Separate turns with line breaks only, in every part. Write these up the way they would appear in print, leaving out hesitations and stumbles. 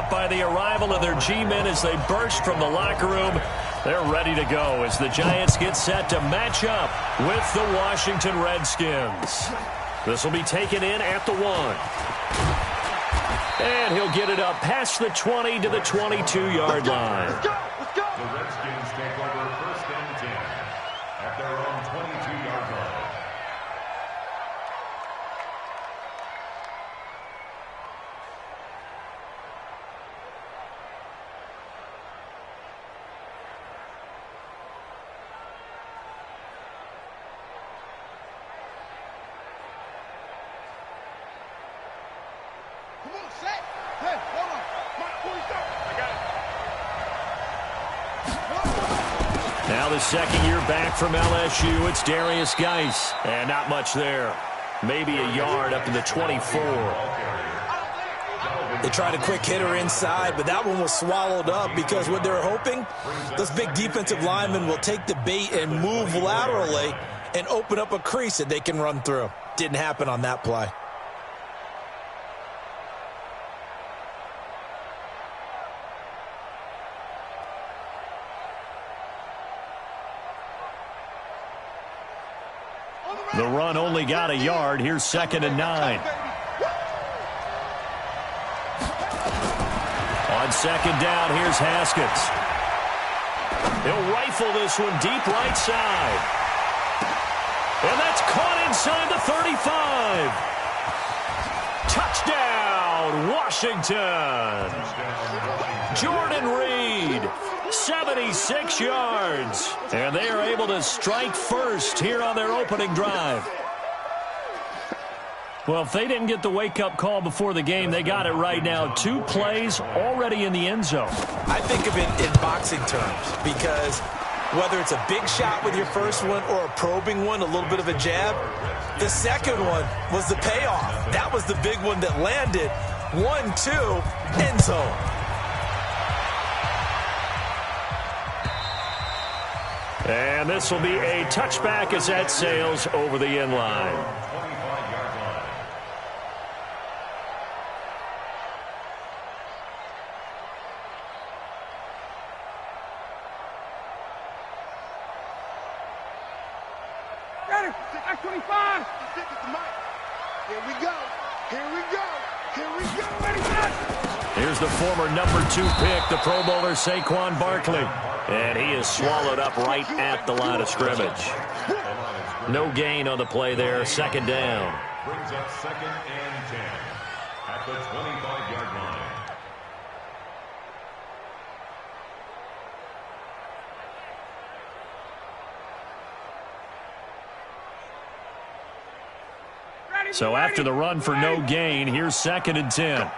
up by the arrival of their G-men as they burst from the locker room. They're ready to go as the Giants get set to match up with the Washington Redskins. This will be taken in at the 1. And he'll get it up past the 20 to the 22-yard line.
Let's go. The Redskins take over 1st and 10 at their own 22-yard line.
Now the second year back from LSU, it's Darius Geis. And not much there. Maybe a yard up to the 24.
They tried a quick hitter inside, but that one was swallowed up because what they were hoping, those big defensive linemen will take the bait and move laterally and open up a crease that they can run through. Didn't happen on that play.
The run only got a yard. Here's 2nd and 9. On 2nd down, here's Haskins. He'll rifle this one deep right side. And that's caught inside the 35. Touchdown, Washington. Jordan Reed. 76 yards. And they are able to strike first here on their opening drive. Well, if they didn't get the wake-up call before the game, they got it right now. 2 plays already in the end zone.
I think of it in boxing terms because whether it's a big shot with your first one or a probing one, a little bit of a jab, the second one was the payoff. That was the big one that landed. 1-2, end zone.
And this will be a touchback as that sails over the end line.
25-yard line.
Ready? X25. Here we go. Here we go. Here we go. Ready, set.
Here's the former number 2 pick, the Pro Bowler Saquon Barkley. And he is swallowed up right at the line of scrimmage. No gain on the play there. 2nd down.
Brings up 2nd and 10 at the 25-yard line.
So after the run for no gain, here's 2nd and 10.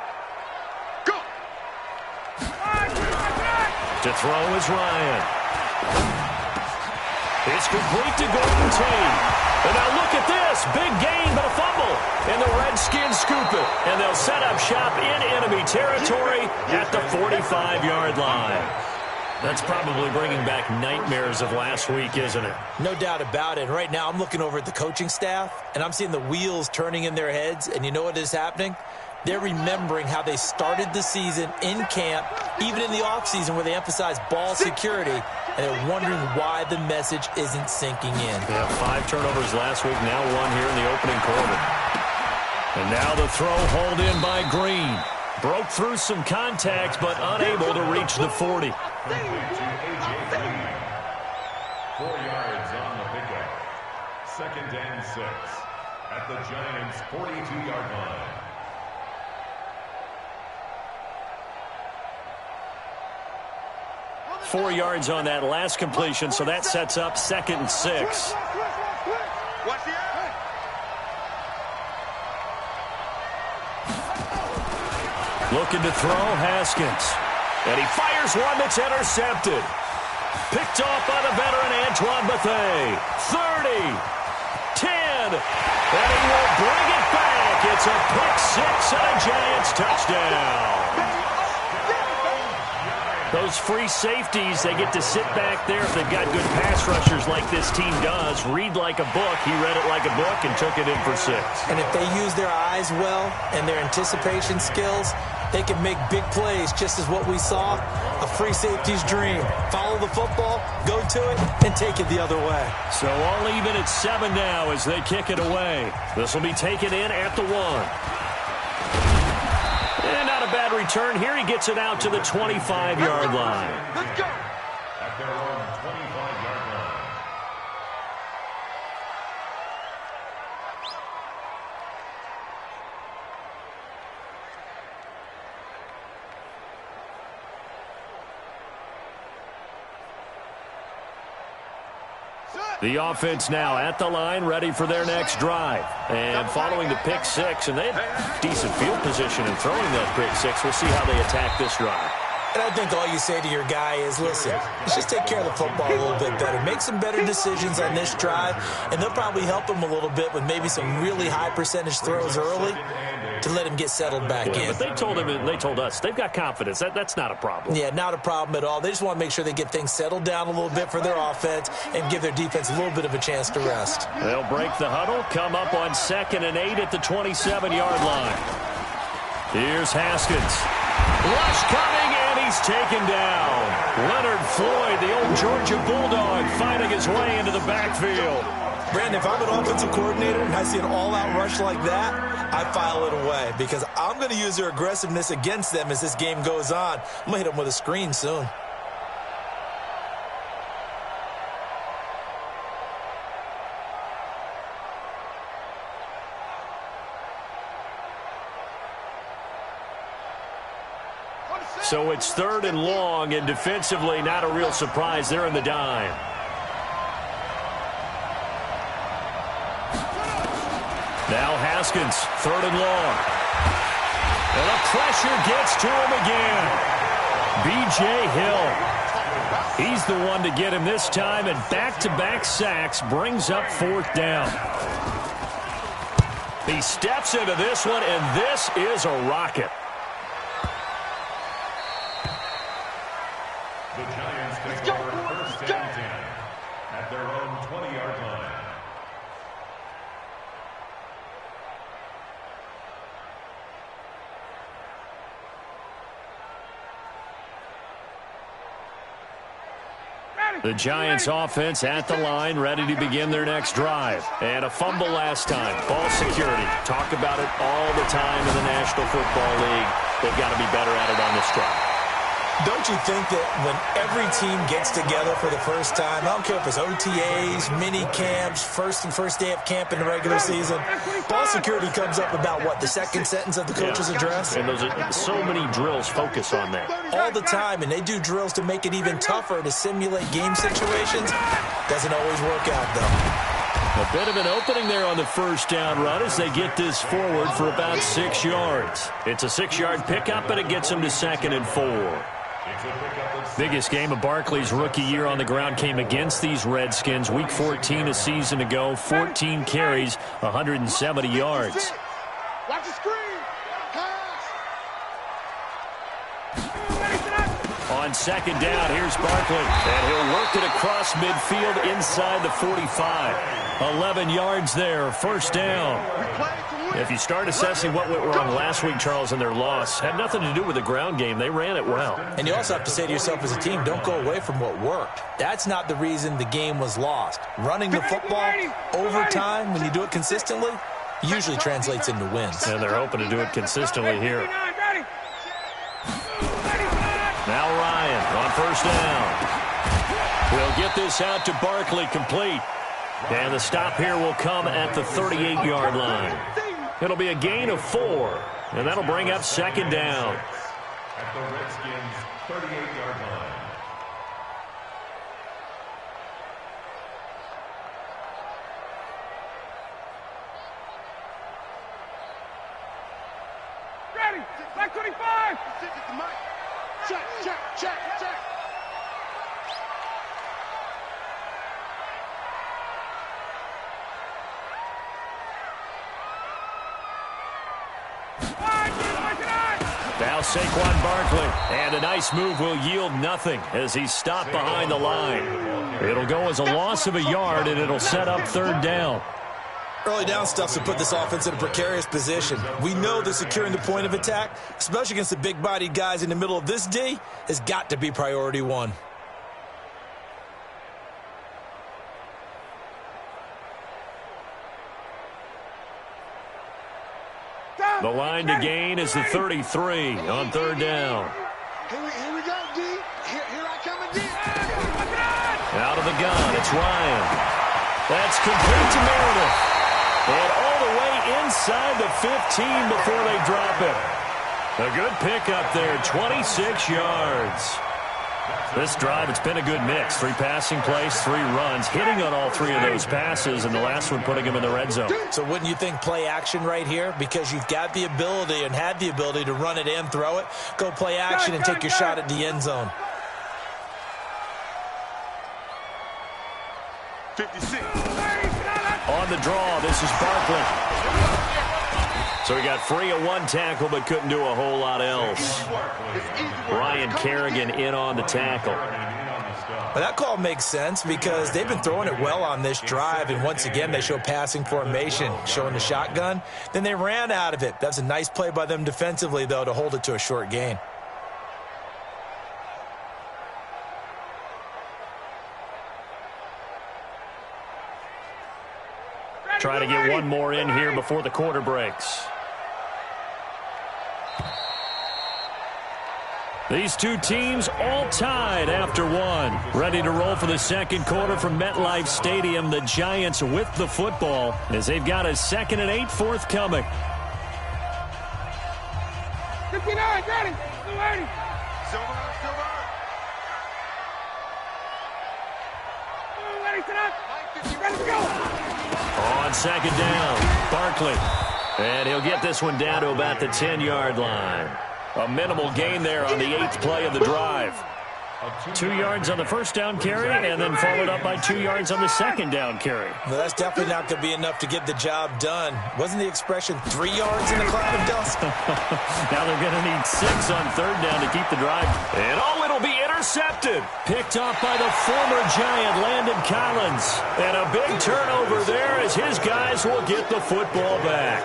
To throw is Ryan. It's complete to Golden Tate. And now look at this. Big gain, but a fumble. And the Redskins scoop it. And they'll set up shop in enemy territory at the 45-yard line. That's probably bringing back nightmares of last week, isn't it?
No doubt about it. Right now I'm looking over at the coaching staff, and I'm seeing the wheels turning in their heads. And you know what is happening? They're remembering how they started the season in camp, even in the offseason where they emphasized ball security, and they're wondering why the message isn't sinking in.
Yeah, 5 turnovers last week, now 1 here in the opening quarter. And now the throw hauled in by Green. Broke through some contact, but unable to reach the 40.
4 yards on the pickup. 2nd and 6 at the Giants' 42-yard line.
Four yards on that last completion, so that sets up 2nd and 6. Looking to throw, Haskins. And he fires one that's intercepted. Picked off by the veteran Antoine Bethea. 30, 10, and he will bring it back. It's a pick 6 and a Giants touchdown. Those free safeties, they get to sit back there if they've got good pass rushers like this team does. Read like a book. He read it like a book and took it in for 6.
And if they use their eyes well and their anticipation skills, They can make big plays, just as what we saw, a free safety's dream. Follow the football, go to it, and take it the other way.
So all even at 7 now as they kick it away. This will be taken in at the 1. And not a bad return here. He gets it out to the 25-yard line.
Let's go.
At their own 25-yard line.
The offense now at the line, ready for their next drive. And following the pick 6, and they have decent field position in throwing that pick 6. We'll see how they attack this drive.
And I think all you say to your guy is, listen, let's just take care of the football a little bit better. Make some better decisions on this drive, and they'll probably help him a little bit with maybe some really high percentage throws early to let him get settled back in.
But they told him, and they told us, they've got confidence. That's not a problem.
Yeah, not a problem at all. They just want to make sure they get things settled down a little bit for their offense and give their defense a little bit of a chance to rest.
They'll break the huddle, come up on 2nd and 8 at the 27-yard line. Here's Haskins. Rush coming, and he's taken down. Leonard Floyd, the old Georgia Bulldog, finding his way into the backfield.
Brandon, if I'm an offensive coordinator and I see an all-out rush like that, I file it away because I'm going to use their aggressiveness against them as this game goes on. I'm going to hit them with a screen soon.
So it's 3rd and long, and defensively not a real surprise. They're in the dime. Now Haskins, 3rd and long. And the pressure gets to him again. B.J. Hill. He's the one to get him this time, and back-to-back sacks brings up 4th down. He steps into this one, and this is a rocket.
The Giants take over 1st and 10 at their own 20-yard line.
The Giants offense at the line, ready to begin their next drive. And a fumble last time. Ball security. Talk about it all the time in the National Football League. They've got to be better at it on this drive.
Don't you think that when every team gets together for the first time, I don't care if it's OTAs, mini camps, first day of camp in the regular season, ball security comes up about, what, the second sentence of the coach's address?
And those are so many drills focus on that.
All the time, and they do drills to make it even tougher to simulate game situations. Doesn't always work out, though.
A bit of an opening there on the first down run as they get this forward for about 6 yards. It's a 6-yard pickup, and it gets them to 2nd and 4. Biggest game of Barkley's rookie year on the ground came against these Redskins. Week 14 a season ago, 14 carries, 170 yards.
Watch the screen.
On 2nd down, here's Barkley. And he'll work it across midfield inside the 45. 11 yards there, 1st down. If you start assessing what went wrong last week, Charles, in their loss, had nothing to do with the ground game. They ran it well.
And you also have to say to yourself as a team, don't go away from what worked. That's not the reason the game was lost. Running the football over time, when you do it consistently, usually translates into wins.
And they're hoping to do it consistently here. Now Ryan on 1st down. He'll get this out to Barkley, complete. And the stop here will come at the 38-yard line. It'll be a gain of 4, and that'll bring up 2nd down.
At the Redskins' 38-yard line.
Ready. Back 25. Check, check, check, check.
Now Saquon Barkley, and a nice move will yield nothing as he's stopped behind the line. It'll go as a loss of a yard, and it'll set up 3rd down.
Early down stuff to put this offense in a precarious position. We know that securing the point of attack, especially against the big-bodied guys in the middle of this D, has got to be priority one.
The line to gain is the 33 on third down.
Here we go, D. Here I come again.
Out of the gun, it's Ryan. That's complete to Meredith. And all the way inside the 15 before they drop it. A good pickup there, 26 yards. This drive, it's been a good mix. 3 passing plays, 3 runs, hitting on all 3 of those passes, and the last one putting him in the red zone.
So wouldn't you think play action right here? Because you've got the ability and had the ability to run it and throw it. Go play action and take your shot at the end zone.
56.
On the draw, this is Barkley. So he got free of 1 tackle, but couldn't do a whole lot else. Ryan Kerrigan in on the tackle.
Well, that call makes sense because they've been throwing it well on this drive, and once again, they show passing formation, showing the shotgun. Then they ran out of it. That's a nice play by them defensively, though, to hold it to a short gain.
Try to get one more in here before the quarter breaks. These two teams all tied after 1. Ready to roll for the second quarter from MetLife Stadium. The Giants with the football as they've got a 2nd and 8 forthcoming.
59, ready. 280. Silver. Ready to go.
On 2nd down, Barkley. And he'll get this one down to about the 10-yard line. A minimal gain there on the 8th play of the drive. 2 yards on the first down carry, and then followed up by 2 yards on the second down carry.
Well, that's definitely not going to be enough to get the job done. Wasn't the expression 3 yards in a cloud of dust?
Now they're going to need 6 on third down to keep the drive. And it'll be intercepted. Picked off by the former Giant, Landon Collins. And a big turnover there as his guys will get the football back.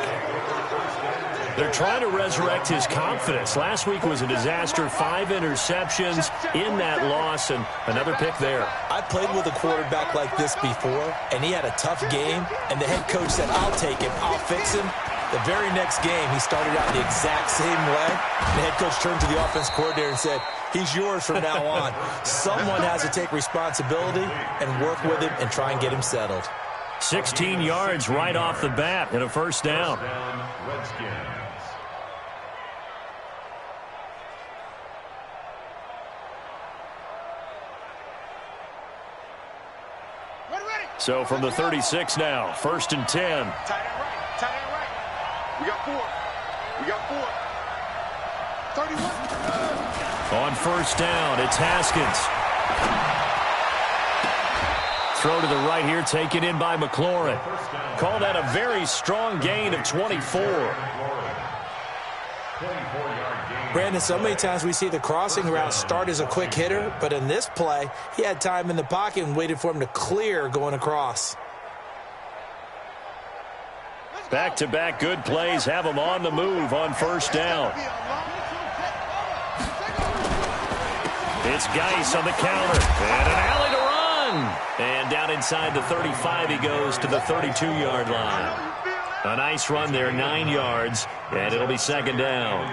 They're trying to resurrect his confidence. Last week was a disaster. 5 interceptions in that loss, and another pick there.
I played with a quarterback like this before, and he had a tough game, and the head coach said, I'll take him, I'll fix him. The very next game, he started out the exact same way. The head coach turned to the offense coordinator and said, he's yours from now on. Someone has to take responsibility and work with him and try and get him settled.
16 yards right off the bat and a first down. So from the 36 now, 1st and 10.
Tight end right. We got 4. 31.
On first down, it's Haskins. Throw to the right here, taken in by McLaurin. Call that a very strong gain of 24.
Brandon, so many times we see the crossing route start as a quick hitter, but in this play, he had time in the pocket and waited for him to clear going across.
Back-to-back good plays have him on the move on first down. It's Geis on the counter, and an alley to run. And down inside the 35, he goes to the 32-yard line. A nice run there, 9 yards, and it'll be 2nd down.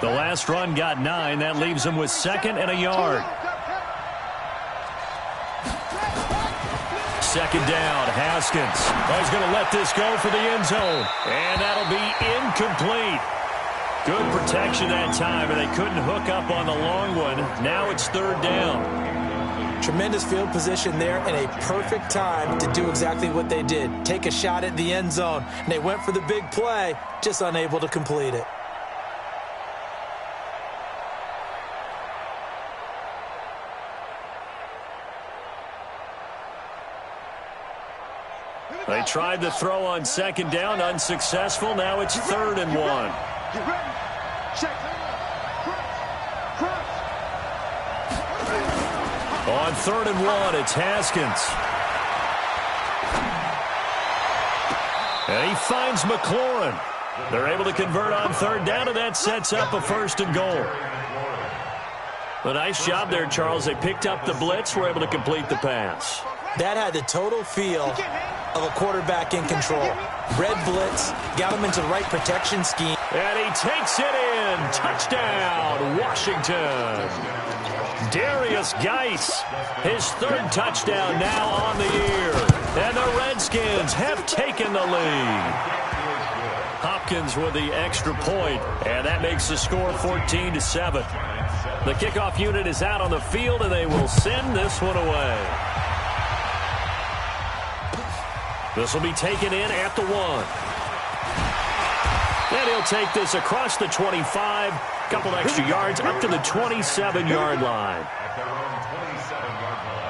The last run got 9. That leaves him with 2nd and a yard. 2nd down, Haskins. Oh, he's going to let this go for the end zone. And that'll be incomplete. Good protection that time, and they couldn't hook up on the long one. Now it's 3rd down.
Tremendous field position there and a perfect time to do exactly what they did. Take a shot at the end zone. And they went for the big play, just unable to complete it.
They tried to throw on 2nd down, unsuccessful. Now it's 3rd and 1. On 3rd and 1, it's Haskins. And he finds McLaurin. They're able to convert on third down, and that sets up a 1st and goal. A nice job there, Charles. They picked up the blitz, were able to complete the pass.
That had the total feel of a quarterback in control. Red blitz, got him into the right protection scheme.
And he takes it in. Touchdown, Washington. Darius Geis, his 3rd touchdown now on the year. And the Redskins have taken the lead. Hopkins with the extra point, and that makes the score 14-7. The kickoff unit is out on the field, and they will send this one away. This will be taken in at the 1. And he'll take this across the 25, couple extra yards up to the 27-yard line.
At their own 27-yard line.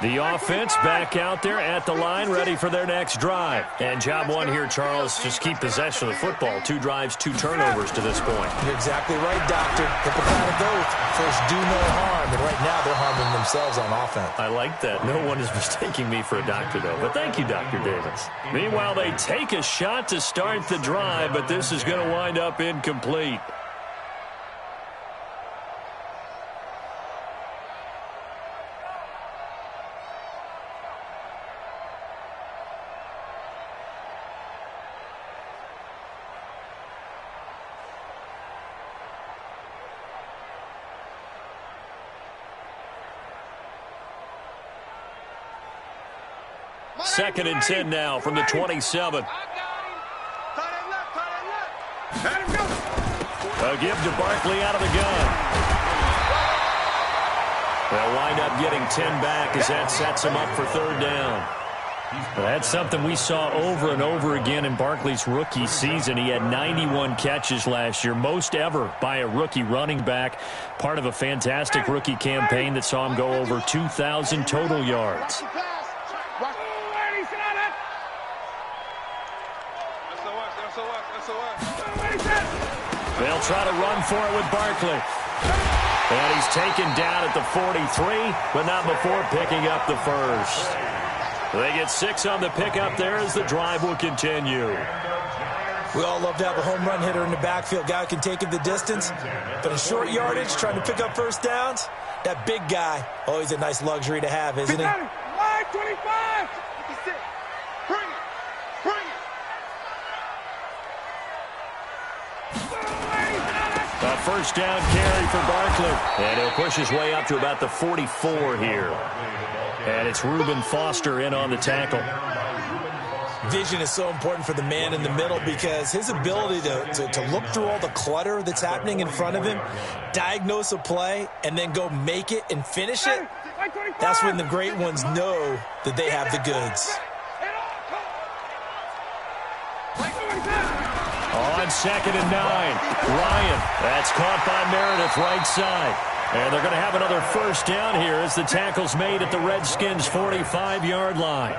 The offense back out there at the line, ready for their next drive. And job one here, Charles, just keep possession of the football. 2 drives, 2 turnovers to this point.
You're exactly right, Doctor. Hippocratic oath. First, do no harm. And right now, they're harming themselves on offense.
I like that. No one is mistaking me for a doctor, though. But thank you, Dr. Davis. Meanwhile, they take a shot to start the drive, but this is going to wind up incomplete. Second and 10 now from the 27. A give to Barkley out of the gun. They'll wind up getting 10 back as that sets them up for 3rd down. That's something we saw over and over again in Barkley's rookie season. He had 91 catches last year, most ever by a rookie running back. Part of a fantastic rookie campaign that saw him go over 2,000 total yards. They'll try to run for it with Barkley. And he's taken down at the 43, but not before picking up the 1st. They get 6 on the pickup there as the drive will continue.
We all love to have a home run hitter in the backfield. Guy who can take it the distance. But in short yardage, trying to pick up 1st downs, that big guy, always a nice luxury to have, isn't he?
25! Bring it! Bring it!
A 1st down carry for Barkley. And he'll push his way up to about the 44 here. And it's Reuben Foster in on the tackle.
Vision is so important for the man in the middle because his ability to look through all the clutter that's happening in front of him, diagnose a play, and then go make it and finish it, that's when the great ones know that they have the goods.
On 2nd and 9, Ryan. That's caught by Meredith right side. And they're going to have another 1st down here as the tackle's made at the Redskins' 45-yard line.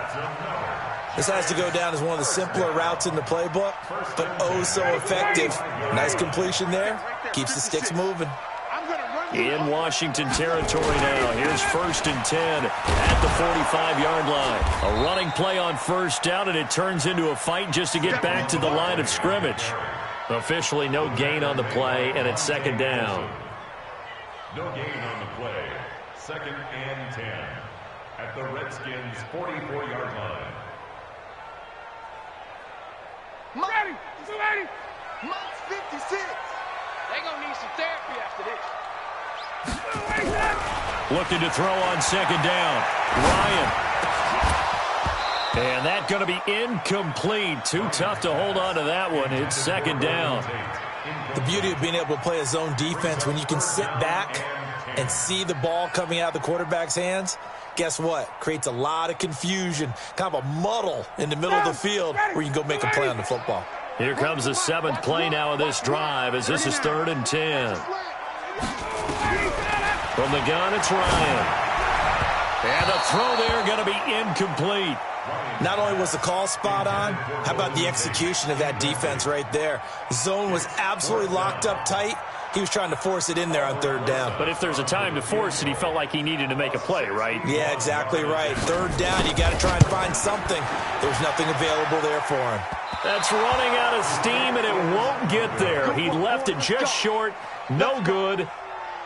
This has to go down as one of the simpler routes in the playbook, but oh so effective. Nice completion there. Keeps the sticks moving.
In Washington territory now. Here's 1st and 10 at the 45-yard line. A running play on 1st down, and it turns into a fight just to get back to the line of scrimmage. Officially no gain on the play, and it's 2nd down.
No gain on the play. 2nd and 10 at the Redskins' 44-yard line.
Ready! Ready! Mike's 56. They're going to need some therapy after this.
Looking to throw on 2nd down. Ryan. And that's going to be incomplete. Too tough to hold on to that one. It's 2nd down.
The beauty of being able to play a zone defense when you can sit back and see the ball coming out of the quarterback's hands, guess what? Creates a lot of confusion, kind of a muddle in the middle of the field where you can go make a play on the football.
Here comes the 7th play now of this drive as this is 3rd and 10. From the gun, it's Ryan. And the throw there going to be incomplete.
Not only was the call spot on, how about the execution of that defense right there? Zone was absolutely locked up tight. He was trying to force it in there on third down.
But if there's a time to force it, he felt like he needed to make a play, right?
Yeah, exactly right. Third down, you got to try and find something. There's nothing available there for him.
That's running out of steam, and it won't get there. He left it just short. No good.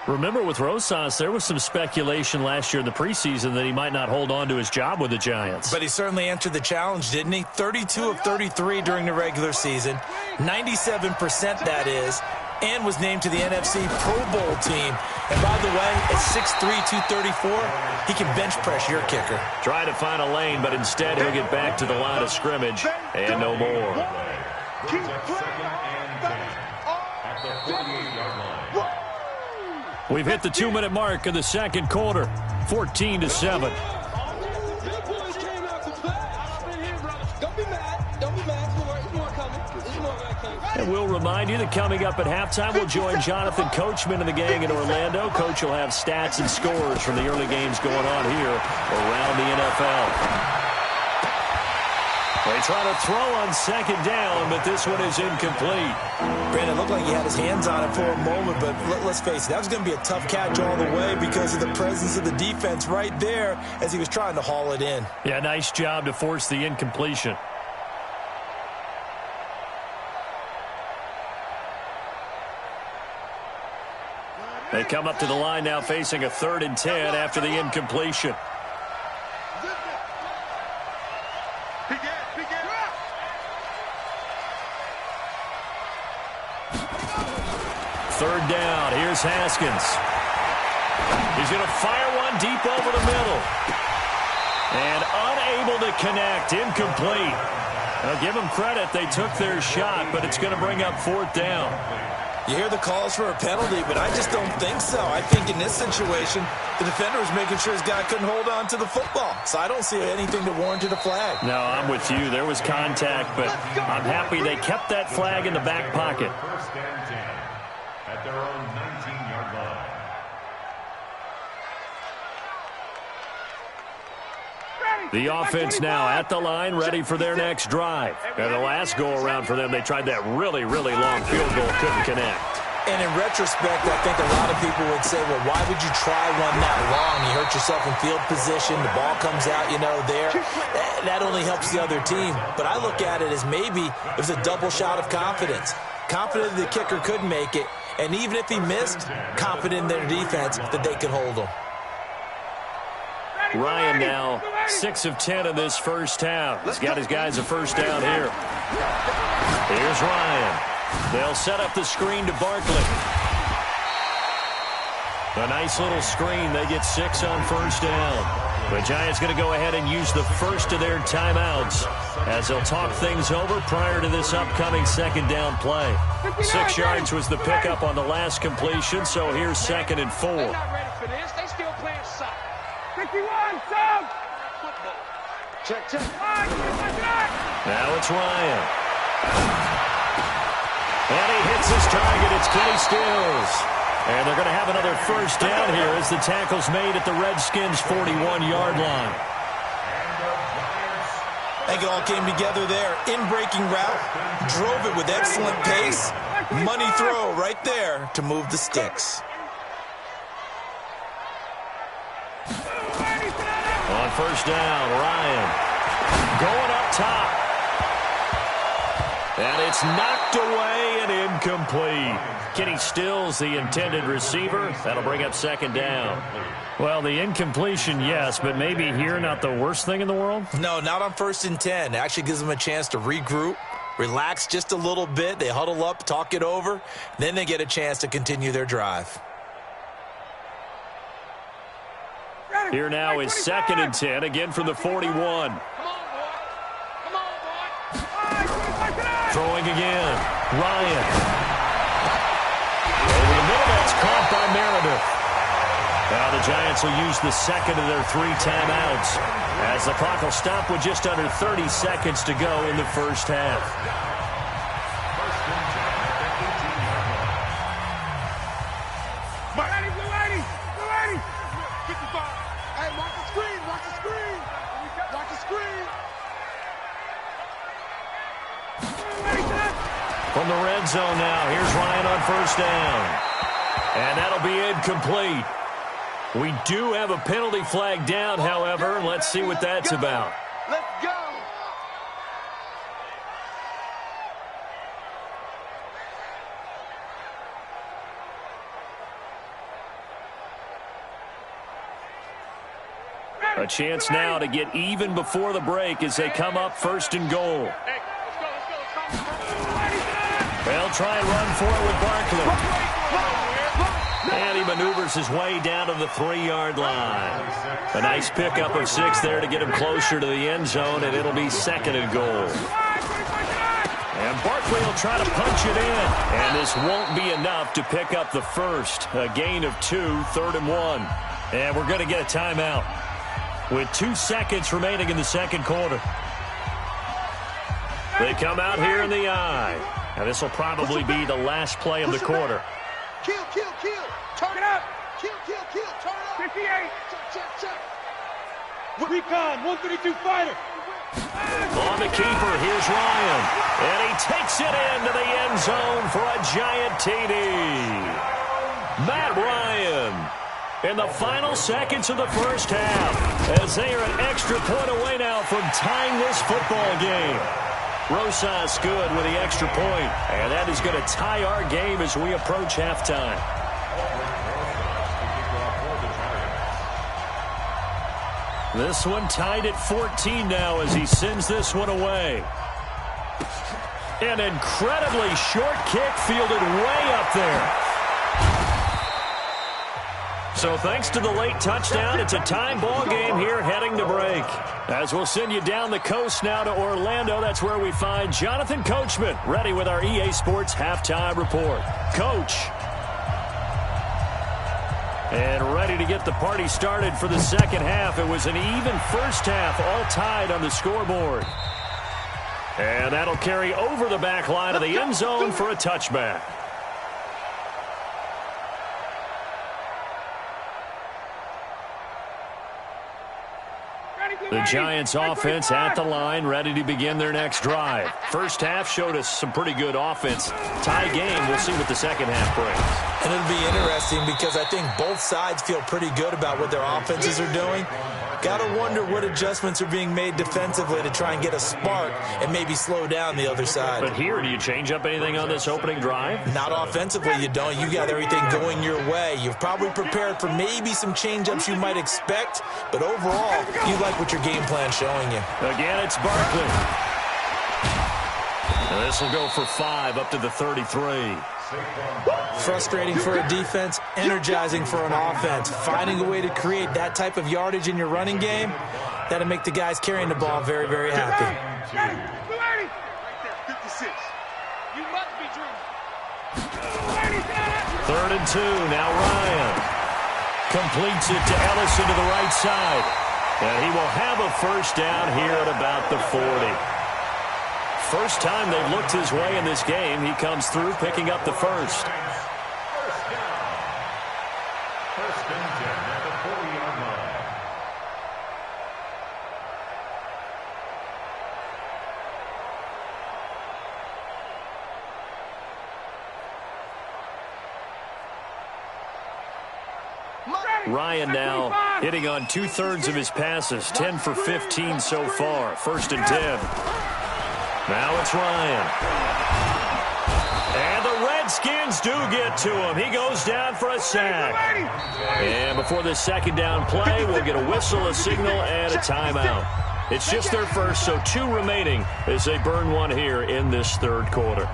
Remember, with Rosas, there was some speculation last year in the preseason that he might not hold on to his job with the Giants.
But he certainly answered the challenge, didn't he? 32 of 33 during the regular season, 97% that is, and was named to the NFC Pro Bowl team. And by the way, at 6'3", 234, he can bench press your kicker.
Try to find a lane, but instead he'll get back to the line of scrimmage and no more.
Keep playing at the 48-yard line.
We've hit the 2-minute mark of the second quarter, 14-7. And we'll remind you that coming up at halftime, we'll join Jonathan Coachman and the gang in Orlando. Coach will have stats and scores from the early games going on here around the NFL. They try to throw on second down, but this one is incomplete.
Brandon, it looked like he had his hands on it for a moment, but let's face it, that was going to be a tough catch all the way because of the presence of the defense right there as he was trying to haul it in.
Yeah, nice job to force the incompletion. They come up to the line now facing a 3rd and 10 after the incompletion. Third down. Here's Haskins. He's going to fire one deep over the middle. And unable to connect. Incomplete. I'll give them credit. They took their shot, but it's going to bring up 4th down.
You hear the calls for a penalty, but I just don't think so. I think in this situation, the defender was making sure his guy couldn't hold on to the football. So I don't see anything that warranted a flag.
No, I'm with you. There was contact, but I'm happy they kept that flag in the back pocket.
1st and 10 at their own 19-yard line.
The offense now at the line, ready for their next drive. And the last go-around for them, they tried that really, really long field goal, couldn't connect.
And in retrospect, I think a lot of people would say, well, why would you try one that long? You hurt yourself in field position. The ball comes out, there. That only helps the other team. But I look at it as maybe it was a double shot of confidence. Confident the kicker could make it. And even if he missed, confident in their defense that they could hold him.
Ryan now 6 of 10 in this first half. He's got his guys a first down here. Here's Ryan. They'll set up the screen to Barkley. A nice little screen. They get 6 on first down. The Giants going to go ahead and use the first of their timeouts as they'll talk things over prior to this upcoming second down play. 6 yards was the pickup on the last completion, so here's 2nd and 4.
They're not ready for this. They still playing soccer. 51, Tom! Check.
Now it's Ryan. And he hits his target. It's Kenny Stills. And they're going to have another first down here as the tackle's made at the Redskins' 41-yard line.
I think it all came together there. In-breaking route, drove it with excellent pace. Money throw right there to move the sticks.
On first down, Ryan going up top. And it's knocked away and incomplete. Kenny Stills, the intended receiver. That'll bring up 2nd down. Well, the incompletion, yes, but maybe here not the worst thing in the world?
No, not on 1st and 10. It actually gives them a chance to regroup, relax just a little bit. They huddle up, talk it over. Then they get a chance to continue their drive.
Here now is 2nd and 10, again from the 41. Throwing again. Ryan. Over the middle, that's caught by Meredith. Now the Giants will use the 2nd of their 3 timeouts as the clock will stop with just under 30 seconds to go in the first half. From the red zone now, here's Ryan on first down. And that'll be incomplete. We do have a penalty flag down, however. Let's see what that's about.
Let's go.
A chance now to get even before the break as they come up first and goal. They'll try and run for it with Barkley. And he maneuvers his way down to the 3-yard line. A nice pickup of 6 there to get him closer to the end zone, and it'll be second and goal. And Barkley will try to punch it in. And this won't be enough to pick up the first. A gain of 2, 3rd and 1. And we're going to get a timeout with 2 seconds remaining in the second quarter. They come out here in the eye. And this will probably be the last play of the quarter.
Kill. Turn it up. Kill. Turn it up. 58. Check.
Recon, 132 fighter.
On the keeper, here's Ryan. And he takes it into the end zone for a giant TD. Matt Ryan in the final seconds of the first half, as they are an extra point away now from tying this football game. Rosas good with the extra point, and that is going to tie our game as we approach halftime. This one tied at 14 now as he sends this one away. An incredibly short kick fielded way up there. So thanks to the late touchdown, it's a time ball game here heading to break. As we'll send you down the coast now to Orlando, that's where we find Jonathan Coachman ready with our EA Sports Halftime Report. Coach. And ready to get the party started for the second half. It was an even first half, all tied on the scoreboard. And that'll carry over the back line of the end zone for a touchback. The Giants offense at the line, ready to begin their next drive. First half showed us some pretty good offense. Tie game, we'll see what the second half brings.
And it'll be interesting because I think both sides feel pretty good about what their offenses are doing. Got to wonder what adjustments are being made defensively to try and get a spark and maybe slow down the other side.
But here, do you change up anything on this opening drive?
Not offensively, you don't. You got everything going your way. You've probably prepared for maybe some change-ups you might expect, but overall, you like what your game plan's showing you.
Again, it's Barkley. And this will go for 5 up to the 33.
Frustrating for a defense, energizing for an offense. Finding a way to create that type of yardage in your running game, that'll make the guys carrying the ball very, very happy.
56. You must be dreaming.
3rd and 2. Now Ryan completes it to Ellison to the right side. And he will have a first down here at about the 40. First time they've looked his way in this game. He comes through picking up the first.
First and 10 at the 40-yard line.
Ryan now hitting on 2/3 of his passes, 10 for 15 so far. First and 10. Now it's Ryan. And the Redskins do get to him. He goes down for a sack. And before this second down play, we'll get a whistle, a signal, and a timeout. It's just their first, so 2 remaining as they burn one here in this third quarter.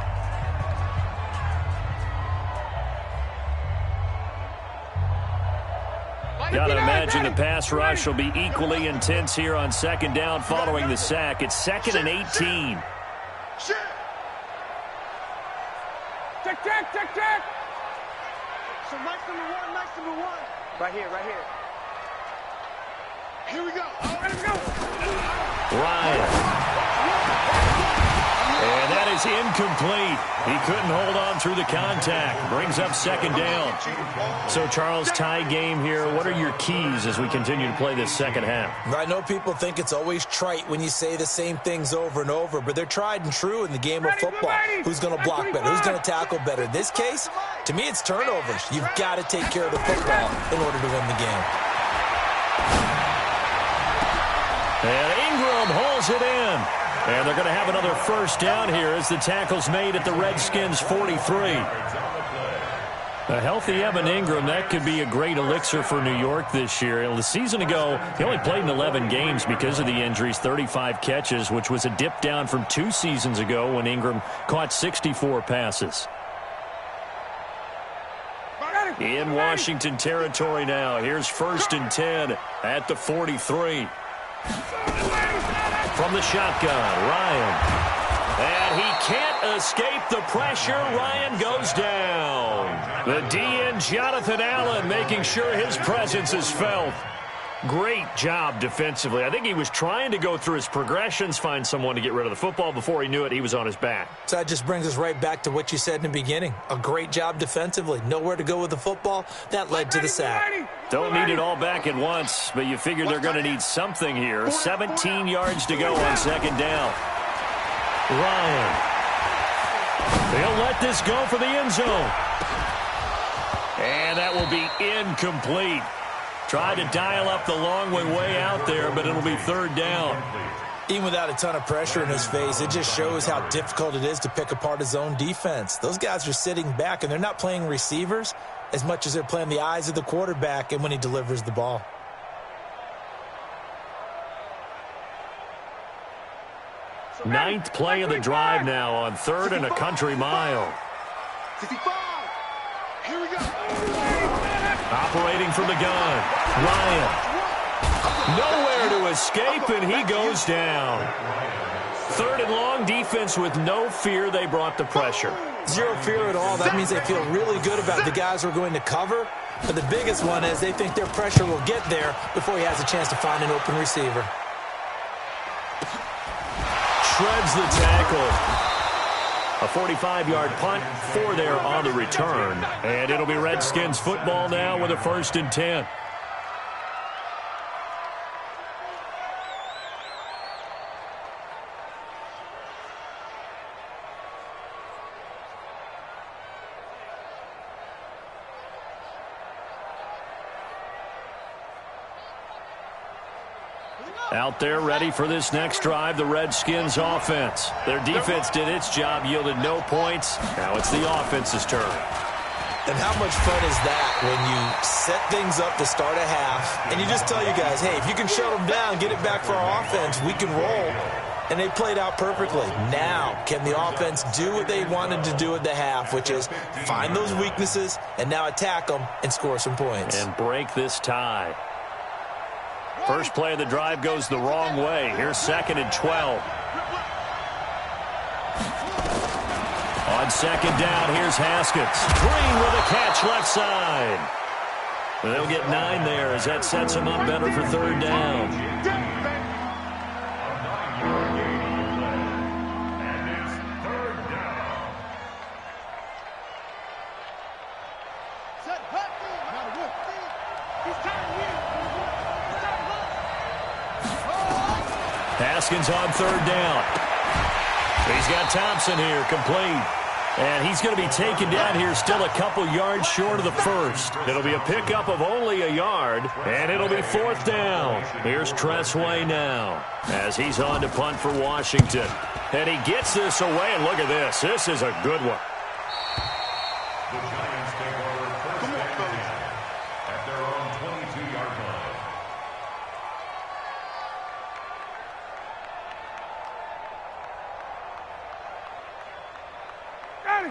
Gotta imagine the pass rush will be equally intense here on second down following the sack. It's 2nd and 18.
Check. So nice number one.
Right here.
Here we go. All right, let's go.
Ryan. And that is incomplete. He couldn't hold on through the contact. Brings up second down. So, Charles, tie game here. What are your keys as we continue to play this second half?
I know people think it's always trite when you say the same things over and over, but they're tried and true in the game of football. Who's going to block better? Who's going to tackle better? In this case, To me, it's turnovers. You've got to take care of the football in order to win the game.
And Ingram hauls it in. And they're going to have another first down here as the tackle's made at the Redskins 43. A healthy Evan Ingram, that could be a great elixir for New York this year. The season ago, he only played in 11 games because of the injuries, 35 catches, which was a dip down from 2 seasons ago when Ingram caught 64 passes. In Washington territory now. Here's 1st and 10 at the 43. From the shotgun, Ryan. And he can't escape the pressure. Ryan goes down. The DN, Jonathan Allen, making sure his presence is felt. Great job defensively. I think he was trying to go through his progressions, find someone to get rid of the football. Before he knew it, he was on his back.
So that just brings us right back to what you said in the beginning. A great job defensively. Nowhere to go with the football. That led to the sack.
Don't need it all back at once, but you figure they're going to need something here. 17 yards to go on 2nd down. Ryan. They'll let this go for the end zone. And that will be incomplete. Tried to dial up the long way out there, but it'll be 3rd down.
Even without a ton of pressure in his face, it just shows how difficult it is to pick apart his own defense. Those guys are sitting back, and they're not playing receivers as much as they're playing the eyes of the quarterback and when he delivers the ball.
Ninth play of the drive now on 3rd and a country mile.
55. Here we go.
Operating from the gun. Ryan. Nowhere to escape, and he goes down. 3rd and long, defense with no fear. They brought the pressure.
Zero fear at all. That means they feel really good about the guys who are going to cover. But the biggest one is they think their pressure will get there before he has a chance to find an open receiver.
Shreds the tackle. A 45-yard punt, 4 there on the return. And it'll be Redskins football now with a 1st and 10. Out there ready for this next drive, the Redskins offense. Their defense did its job, yielded no points. Now it's the offense's turn.
And how much fun is that when you set things up to start a half and you just tell you guys, hey, if you can shut them down, get it back for our offense, we can roll. And they played out perfectly. Now, can the offense do what they wanted to do at the half, which is find those weaknesses and now attack them and score some points.
And break this tie. First play of the drive goes the wrong way. Here's 2nd and 12. On 2nd down, here's Haskins. Green with a catch left side. They'll get 9 there as that sets them up better for 3rd down. Haskins on 3rd down. He's got Thompson here, complete. And he's going to be taken down here still a couple yards short of the 1st. It'll be a pickup of only a yard, and it'll be 4th down. Here's Tressway now as he's on to punt for Washington. And he gets this away, and look at this. This is a good one.
The Giants take over 1st and 10 at their own 22-yard line.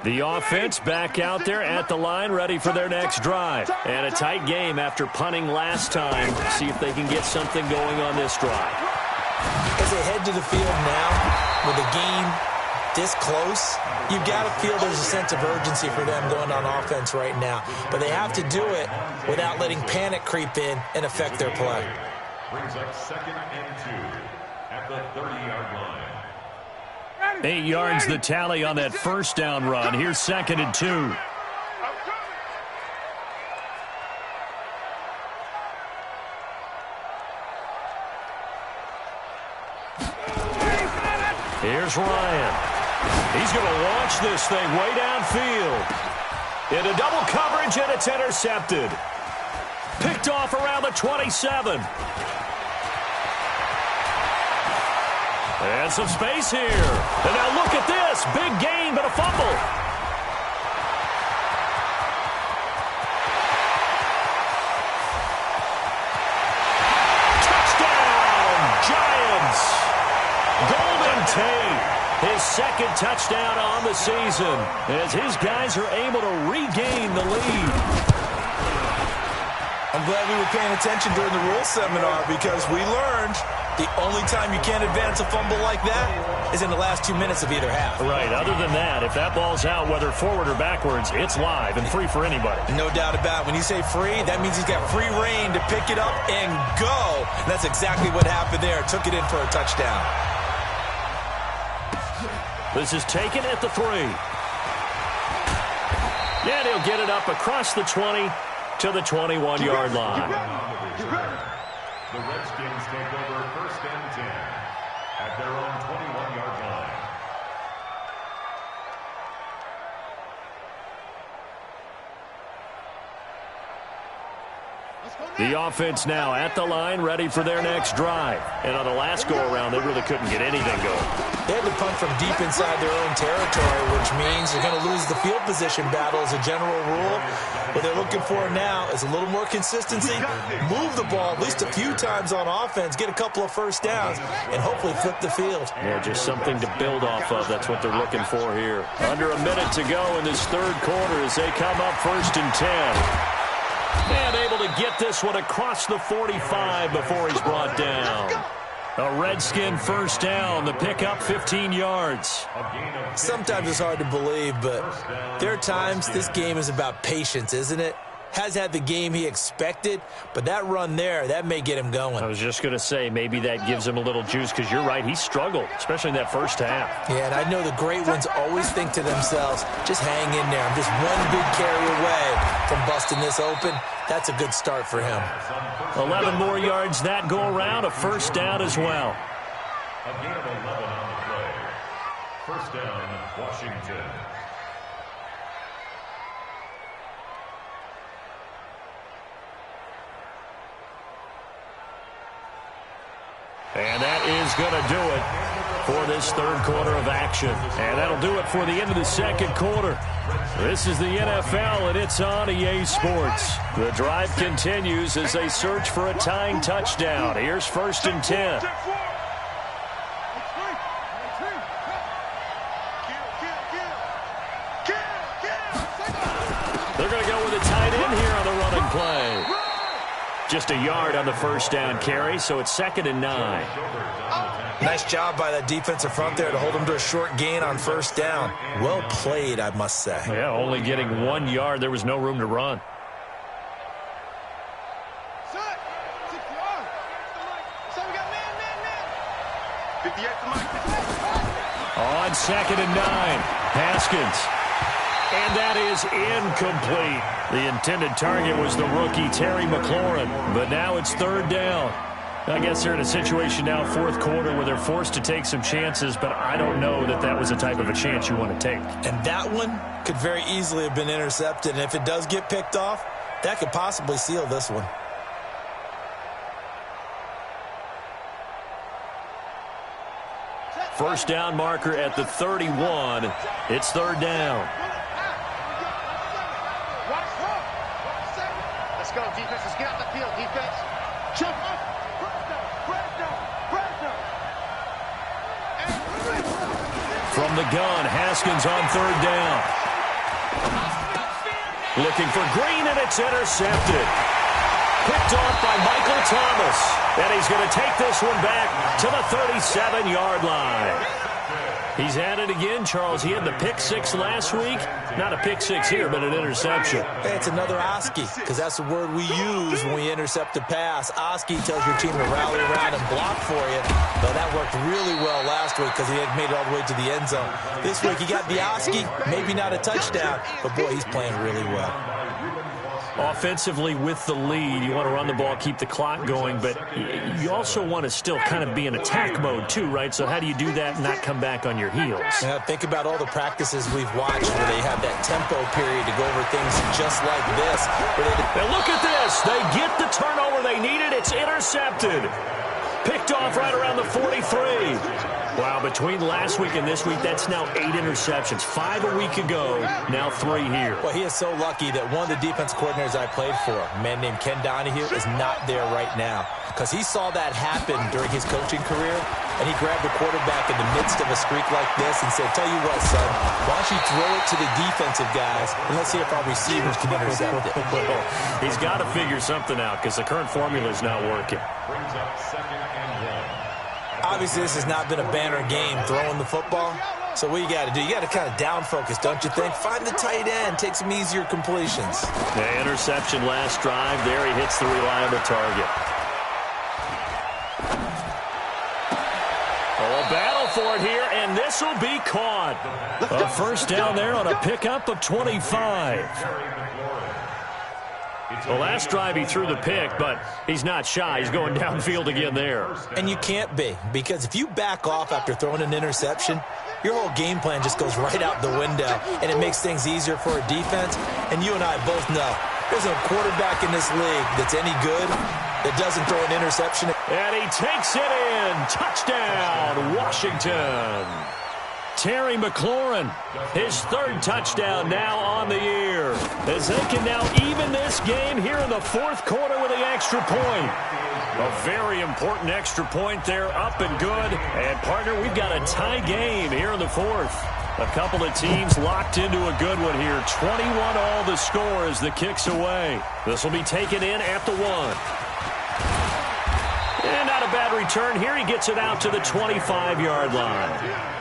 The offense back out there at the line, ready for their next drive. And a tight game after punting last time. See if they can get something going on this drive.
As they head to the field now, with the game this close, you've got to feel there's a sense of urgency for them going on offense right now. But they have to do it without letting panic creep in and affect their play.
Brings up 2nd and 2 at the 30-yard line.
8 yards the tally on that 1st down run. Here's 2nd and 2. Here's Ryan. He's going to launch this thing way downfield. Into double coverage, and it's intercepted. Picked off around the 27. And some space here. And now look at this. Big gain, but a fumble. Golden Tate, his second touchdown on the season, as his guys are able to regain the lead.
I'm glad we were paying attention during the rule seminar, because we learned the only time you can't advance a fumble like that is in the last 2 minutes of either half.
Right. Other than that, if that ball's out, whether forward or backwards, it's live and free for anybody.
No doubt about it. When you say free, that means he's got free reign to pick it up and go. And that's exactly what happened there. Took it in for a touchdown.
This is taken at the 3. And he'll get it up across the 20 to the 21-yard line.
The Redskins take over 1st and 10 at their own 21-yard line.
The offense now at the line, ready for their next drive. And on the last go-around, they really couldn't get anything going.
They had to punt from deep inside their own territory, which means they're going to lose the field position battle as a general rule. What they're looking for now is a little more consistency, move the ball at least a few times on offense, get a couple of first downs, and hopefully flip the field.
Yeah, just something to build off of. That's what they're looking for here. Under a minute to go in this third quarter as they come up 1st and 10. And able to get this one across the 45 before he's brought down. A Redskin first down, the pickup 15 yards.
Sometimes it's hard to believe, but there are times this game is about patience, isn't it? Has had the game he expected, but that run there, that may get him going.
I was just going to say, maybe that gives him a little juice, because you're right, he struggled, especially in that first half.
Yeah, and I know the great ones always think to themselves, just hang in there. I'm just one big carry away from busting this open. That's a good start for him.
11 more yards that go around, a first down as well.
A gain of 11 on the play. First down, Washington.
And that is going to do it for this third quarter of action. And that'll do it for the end of the second quarter. This is the NFL, and it's on EA Sports. The drive continues as they search for a tying touchdown. Here's 1st and 10. They're going to go with a tight end here on the running play. Just a yard on the first down carry, so it's 2nd and 9.
Nice job by that defensive front there to hold him to a short gain on first down. Well played, I must say.
Yeah, only getting 1 yard. There was no room to run. On 2nd and 9, Haskins. And that is incomplete. The intended target was the rookie Terry McLaurin, but now it's 3rd down. I guess they're in a situation now, 4th quarter, where they're forced to take some chances, but I don't know that that was the type of a chance you want to take.
And that one could very easily have been intercepted, and if it does get picked off, that could possibly seal this one.
First down marker at the 31. It's 3rd down.
Let's go, defense. Let's get out the field, defense. Jump up.
From the gun, Haskins on 3rd down. Looking for Green, and it's intercepted. Picked off by Michael Thomas. And he's going to take this one back to the 37-yard line. He's at it again, Charles. He had the pick 6 last week. Not a pick 6 here, but an interception.
Hey, it's another Oski, because that's the word we use when we intercept a pass. Oski tells your team to rally around and block for you. But that worked really well last week because he had made it all the way to the end zone. This week he got the Oski, maybe not a touchdown, but boy, he's playing really well.
Offensively with the lead, you want to run the ball, keep the clock going, but you also want to still kind of be in attack mode too, right? So how do you do that and not come back on your heels?
Yeah, think about all the practices we've watched where they have that tempo period to go over things just like this.
And look at this. They get the turnover they needed. It's intercepted. Picked off right around the 43. Wow, between last week and this week, that's now 8 interceptions. 5 a week ago, now 3 here.
Well, he is so lucky that one of the defense coordinators I played for, a man named Ken Donahue, is not there right now. Because he saw that happen during his coaching career, and he grabbed the quarterback in the midst of a streak like this and said, tell you what, son, why don't you throw it to the defensive guys, and let's see if our receivers can intercept it.
Well, he's got to figure something out because the current formula is not working.
Brings up 2nd and 1.
Obviously, this has not been a banner game throwing the football. So what you got to do, you got to kind of down focus, don't you think? Find the tight end, take some easier completions.
The interception last drive. There he hits the reliable target. Oh, a battle for it here, and this will be caught. A first down there on a pickup of 25. The last drive he threw the pick, but he's not shy. He's going downfield again there.
And you can't be, because if you back off after throwing an interception, your whole game plan just goes right out the window, and it makes things easier for a defense. And you and I both know there's a quarterback in this league that's any good that doesn't throw an interception.
And he takes it in. Touchdown, Washington. Terry McLaurin, his 3rd touchdown now on the year, as they can now even this game here in the 4th quarter with the extra point. A very important extra point there, up and good. And, partner, we've got a tie game here in the 4th. A couple of teams locked into a good one here. 21 all the score as the kick's away. This will be taken in at the 1. And not a bad return here. He gets it out to the 25-yard line.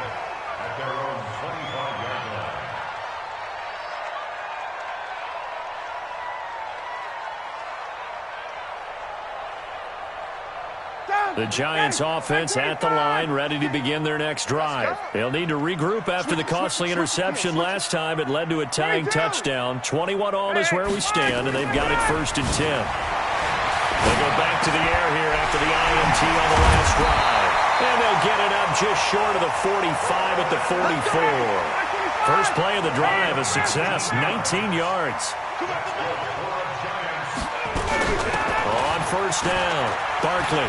The Giants offense at the line, ready to begin their next drive. They'll need to regroup after the costly interception last time. It led to a tying touchdown. 21 all is where we stand, and they've got it 1st and 10. They go back to the air here after the INT on the last drive. And they'll get it up just short of the 45 at the 44. First play of the drive, a success, 19 yards. On first down, Barkley.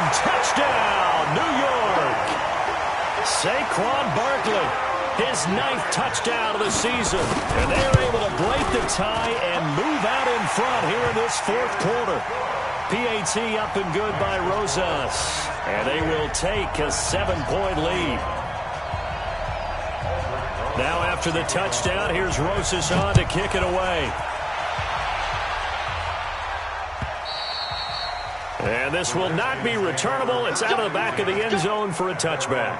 Touchdown, New York. Saquon Barkley, his 9th touchdown of the season. And they're able to break the tie and move out in front here in this 4th quarter. PAT up and good by Rosas. And they will take a 7-point lead. Now after the touchdown, here's Rosas on to kick it away. And this will not be returnable. It's out of the back of the end zone for a touchback.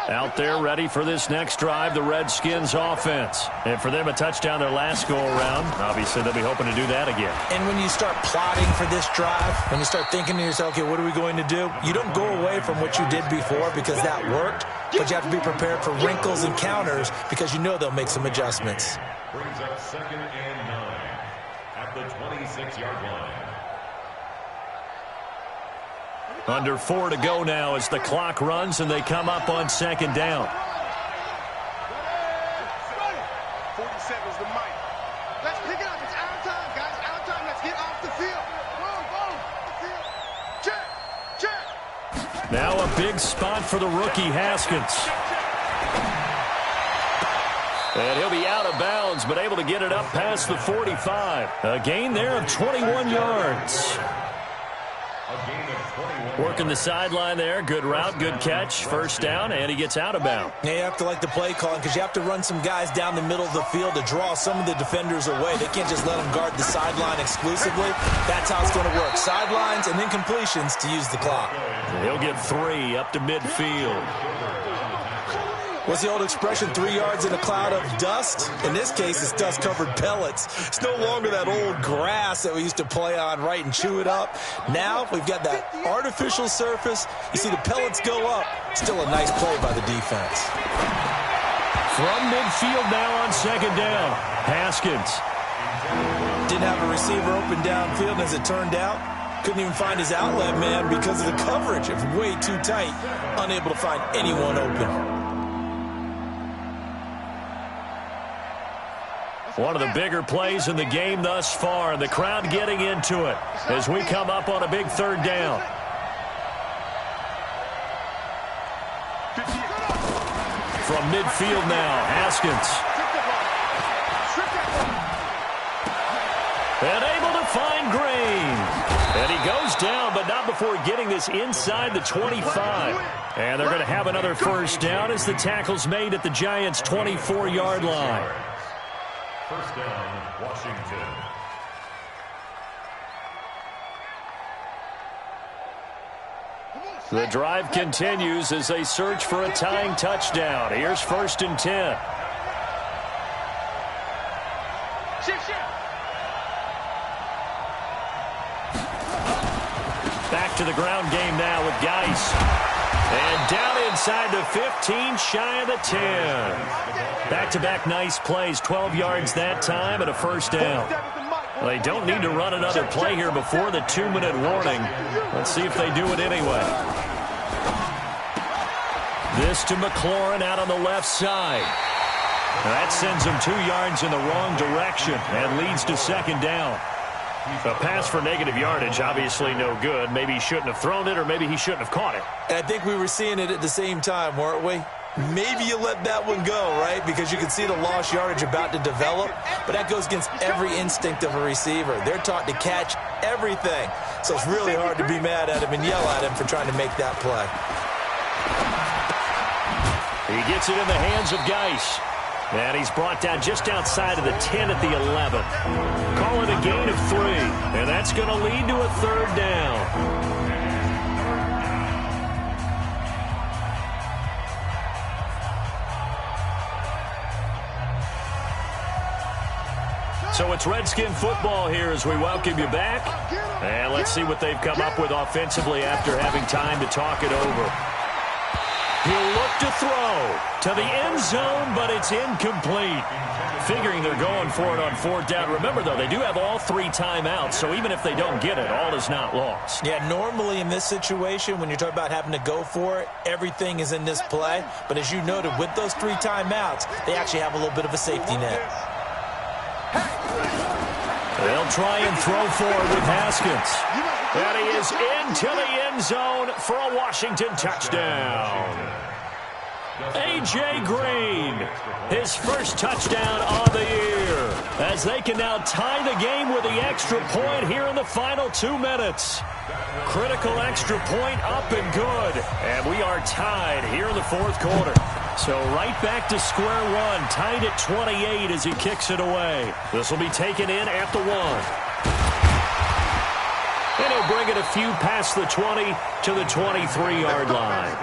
Out there ready for this next drive, the Redskins offense. And for them, a touchdown their last go-around. Obviously, they'll be hoping to do that again.
And when you start plotting for this drive, when you start thinking to yourself, okay, what are we going to do? You don't go away from what you did before because that worked, but you have to be prepared for wrinkles and counters because you know they'll make some adjustments.
Brings up 2nd and 9 at the 26-yard line.
Under 4 to go now as the clock runs and they come up on 2nd down.
40 seconds to Mike. Let's pick it up. It's out time, guys. Out time. Let's get off the field. Boom, boom. Check, check.
Now a big spot for the rookie Haskins. And he'll be out of bounds, but able to get it up past the 45. A gain there of 21 yards. Working the sideline there. Good route, good catch. First down, and he gets out of bounds.
Yeah, you have to like the play calling because you have to run some guys down the middle of the field to draw some of the defenders away. They can't just let them guard the sideline exclusively. That's how it's going to work. Sidelines and then completions to use the clock.
He'll get 3 up to midfield.
What's the old expression, 3 yards in a cloud of dust? In this case, it's dust-covered pellets. It's no longer that old grass that we used to play on, right, and chew it up. Now we've got that artificial surface. You see the pellets go up. Still a nice play by the defense.
From midfield now on second down, Haskins.
Didn't have a receiver open downfield, as it turned out. Couldn't even find his outlet man because of the coverage. It was way too tight. Unable to find anyone open.
One of the bigger plays in the game thus far. The crowd getting into it as we come up on a big third down. From midfield now, Haskins. And able to find Green. And he goes down, but not before getting this inside the 25. And they're going to have another first down as the tackle's made at the Giants' 24-yard line.
First down, Washington.
The drive continues as they search for a tying touchdown. Here's 1st and 10. Back to the ground game now with Geis. And down inside the 15, shy of the 10. Back-to-back nice plays, 12 yards that time and a first down. Well, they don't need to run another play here before the 2-minute warning. Let's see if they do it anyway. This to McLaurin out on the left side. That sends him 2 yards in the wrong direction and leads to second down. A pass for negative yardage, obviously no good. Maybe he shouldn't have thrown it, or maybe he shouldn't have caught it.
And I think we were seeing it at the same time, weren't we? Maybe you let that one go, right? Because you can see the lost yardage about to develop. But that goes against every instinct of a receiver. They're taught to catch everything. So it's really hard to be mad at him and yell at him for trying to make that play.
He gets it in the hands of Geis. And he's brought down just outside of the 10 at the 11. Call it a gain of 3. And that's going to lead to a third down. So it's Redskin football here as we welcome you back. And let's see what they've come up with offensively after having time to talk it over. He'll look to throw to the end zone, but it's incomplete. Figuring they're going for it on 4th down. Remember, though, they do have all 3 timeouts, so even if they don't get it, all is not lost.
Yeah, normally in this situation, when you're talking about having to go for it, everything is in this play. But as you noted, with those 3 timeouts, they actually have a little bit of a safety net.
They'll try and throw forward with Haskins. And he is into the end zone for a Washington touchdown. A.J. Green, his first touchdown on the year, as they can now tie the game with the extra point here in the final 2 minutes. Critical extra point up and good, and we are tied here in the 4th quarter. So right back to square one, tied at 28 as he kicks it away. This will be taken in at the 1. And he'll bring it a few past the 20 to the 23-yard line.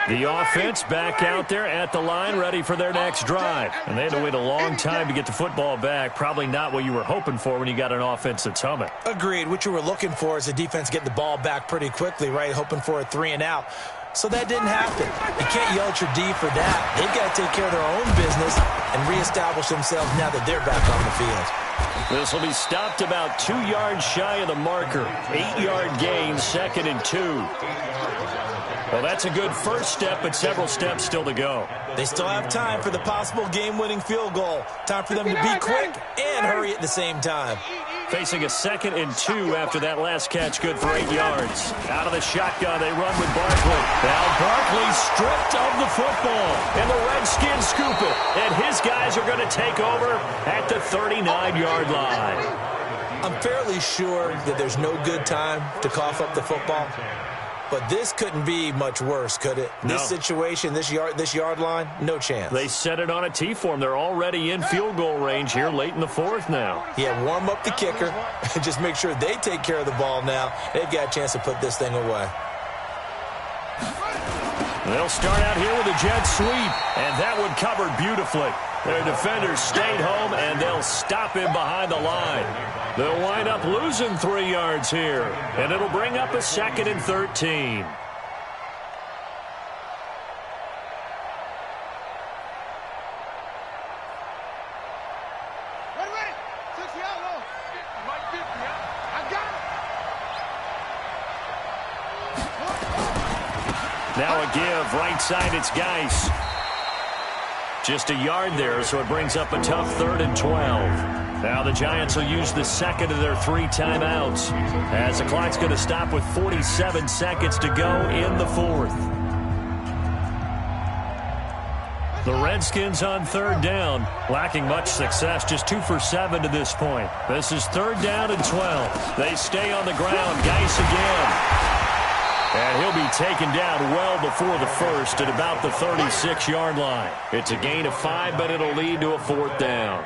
The offense back out there at the line, ready for their next drive. And they had to wait a long time to get the football back. Probably not what you were hoping for when you got an offense that's humming.
Agreed. What you were looking for is the defense getting the ball back pretty quickly, right? Hoping for a 3 and out. So that didn't happen. You can't yell at your D for that. They've got to take care of their own business and reestablish themselves now that they're back on the field.
This will be stopped about 2 yards shy of the marker. 8-yard gain, 2nd and 2. Well, that's a good first step, but several steps still to go.
They still have time for the possible game-winning field goal. Time for them to be quick and hurry at the same time.
Facing a 2nd and 2 after that last catch, good for 8 yards. Out of the shotgun, they run with Barkley. Now Barkley stripped of the football, and the Redskins scoop it. And his guys are going to take over at the 39-yard line.
I'm fairly sure that there's no good time to cough up the football. But this couldn't be much worse, could it?
No.
This situation, this yard line, no chance.
They set it on a tee for them. They're already in field goal range here late in the fourth now.
Yeah, warm up the kicker and just make sure they take care of the ball now. They've got a chance to put this thing away.
They'll start out here with a jet sweep, and that one covered beautifully. Their defenders stayed home, and they'll stop him behind the line. They'll wind up losing 3 yards here, and it'll bring up a 2nd and 13.
Ready. 60 out low. Right 50, I got it.
Now a give, right side, it's Geis. Just a yard there, so it brings up a tough 3rd and 12. Now the Giants will use the second of their 3 timeouts, as the clock's going to stop with 47 seconds to go in the fourth. The Redskins on 3rd down, lacking much success, just 2 for 7 to this point. This is 3rd down and 12. They stay on the ground. Geis again. And he'll be taken down well before the first at about the 36-yard line. It's a gain of 5, but it'll lead to a 4th down.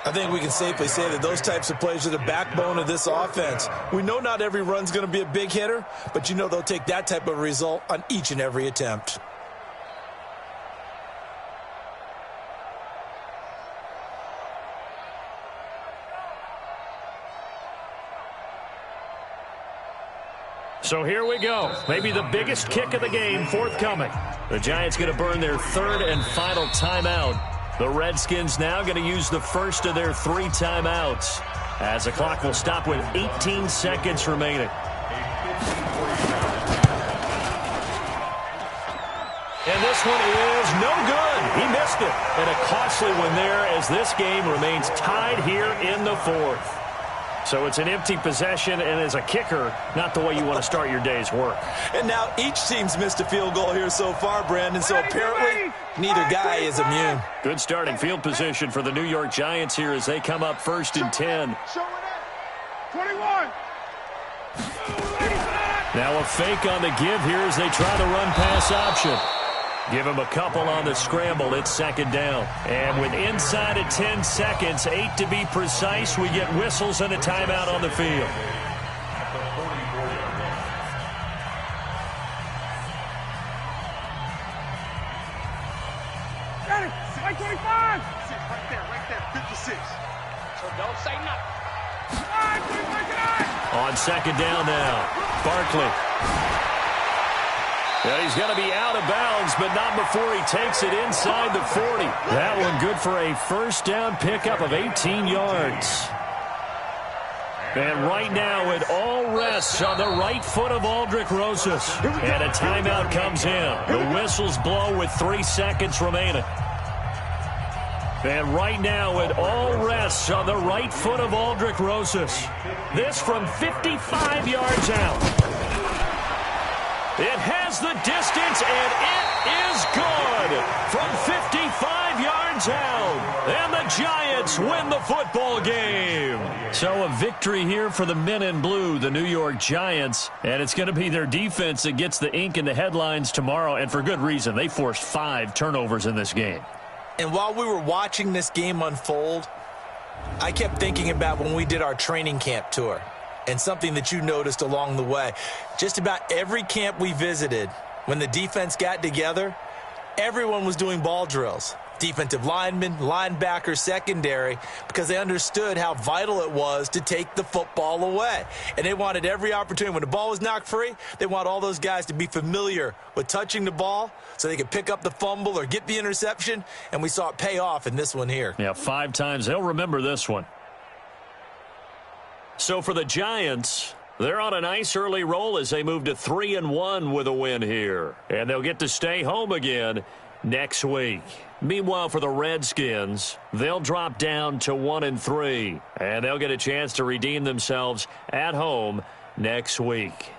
I think we can safely say that those types of plays are the backbone of this offense. We know not every run's going to be a big hitter, but you know they'll take that type of result on each and every attempt.
So here we go. Maybe the biggest kick of the game forthcoming. The Giants going to burn their 3rd and final timeout. The Redskins now going to use the first of their 3 timeouts, as the clock will stop with 18 seconds remaining. And this one is no good. He missed it. And a costly one there, as this game remains tied here in the fourth. So it's an empty possession, and as a kicker, not the way you want to start your day's work.
And now each team's missed a field goal here so far, Brandon, so apparently neither guy is immune.
Good starting field position for the New York Giants here as they come up 1st and 10.
21.
Now a fake on the give here as they try the run-pass option. Give him a couple on the scramble. It's 2nd down. And with inside of 10 seconds, 8 to be precise, we get whistles and a timeout on the field.
Got it. Like 25. Right there. 56. So don't say nothing. 25.
On 2nd down now, Barkley. And he's going to be out of bounds, but not before he takes it inside the 40. That one good for a 1st down pickup of 18 yards. And right now it all rests on the right foot of Aldrick Rosas. And a timeout comes in. The whistles blow with 3 seconds remaining. And right now it all rests on the right foot of Aldrick Rosas. This from 55 yards out. It has the distance, and it is good from 55 yards out. And the Giants win the football game. So a victory here for the men in blue, the New York Giants. And it's going to be their defense that gets the ink in the headlines tomorrow, and for good reason. They forced 5 turnovers in this game.
And while we were watching this game unfold, I kept thinking about when we did our training camp tour. And something that you noticed along the way. Just about every camp we visited, when the defense got together, everyone was doing ball drills. Defensive linemen, linebackers, secondary, because they understood how vital it was to take the football away. And they wanted every opportunity. When the ball was knocked free, they want all those guys to be familiar with touching the ball so they could pick up the fumble or get the interception. And we saw it pay off in this one here.
Yeah, 5 times. They'll remember this one. So for the Giants, they're on a nice early roll as they move to 3-1 with a win here. And they'll get to stay home again next week. Meanwhile, for the Redskins, they'll drop down to 1-3. And they'll get a chance to redeem themselves at home next week.